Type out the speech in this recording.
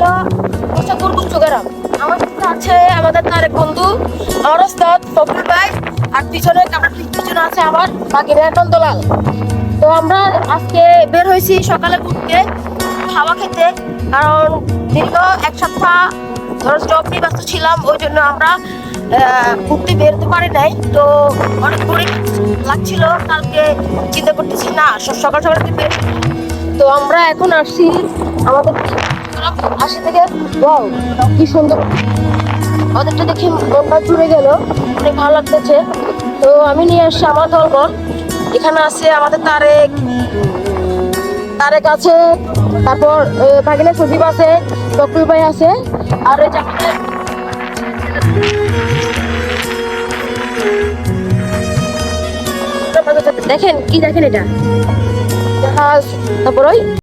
এটা হচ্ছে দুর্গঞ্জ গ্রাম। আমার সাথে আছে আমাদের তারেক বন্ধু, আমার ওস্তাদ ফখরুল ভাই, আর পিছনে পিছনে আছে আমার বাগিরা নন্দলাল। তো আমরা আজকে বের হয়েছি সকালে ঘুরতে, হাওয়া খেতে, কারণ দীর্ঘ এক সপ্তাহ ধরো জব নিয়ে ব্যস্ত ছিলাম, ওই জন্য আমরা ঘুরতে বেরোতে পারি নাই। তো অনেক বোরিং লাগছিল, কালকে চিন্তা করতেছি না সকাল সকাল বের। তো আমরা এখন আসছি আমাদের আশি থেকে। ওয়াও, কি সুন্দর, আমাদেরটা দেখে মনটা জুড়ে গেল, অনেক ভালো লাগতেছে। তো আমি নিয়ে আসছি আমার দলবল। এখানে আছে আমাদের তারেক তারেক আছে, তারপর ভাগিনা সজীব আছে, ফখরুল ভাই আছে, আর এই যে দেখেন কি দেখেন, এটা জাহাজ, তারপর ওই